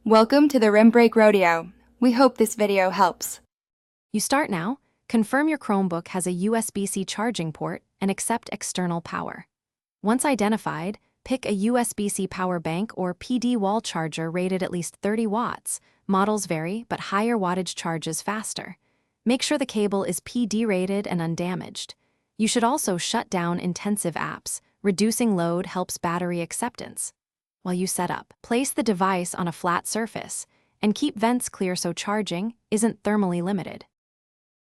Welcome to the Rim Break Rodeo. We hope this video helps. You start now. Confirm your Chromebook has a USB-C charging port and accept external power. Once identified, pick a USB-C power bank or PD wall charger rated at least 30 watts. Models vary, but higher wattage charges faster. Make sure the cable is PD rated and undamaged. You should also shut down intensive apps. Reducing load helps battery acceptance. While you set up, place the device on a flat surface and keep vents clear so charging isn't thermally limited.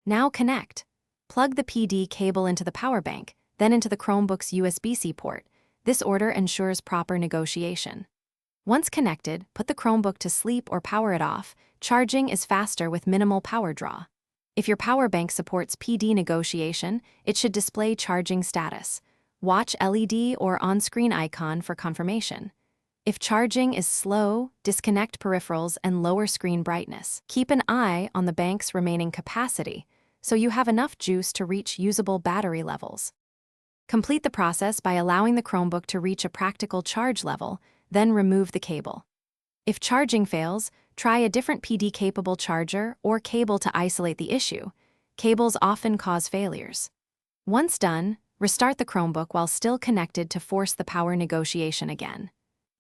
Now connect. Plug the PD cable into the power bank, then into the Chromebook's USB-C port. This order ensures proper negotiation. Once connected, put the Chromebook to sleep or power it off. Charging is faster with minimal power draw. If your power bank supports PD negotiation, it should display charging status. Watch LED or on-screen icon for confirmation. If charging is slow, disconnect peripherals and lower screen brightness. Keep an eye on the bank's remaining capacity, so you have enough juice to reach usable battery levels. Complete the process by allowing the Chromebook to reach a practical charge level, then remove the cable. If charging fails, try a different PD-capable charger or cable to isolate the issue. Cables often cause failures. Once done, restart the Chromebook while still connected to force the power negotiation again.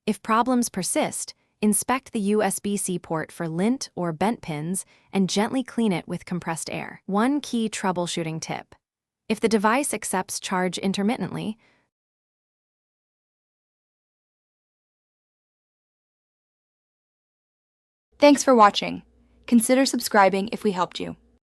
If problems persist, inspect the USB-C port for lint or bent pins and gently clean it with compressed air. One key troubleshooting tip: if the device accepts charge intermittently, Thanks for watching. Consider subscribing if we helped you.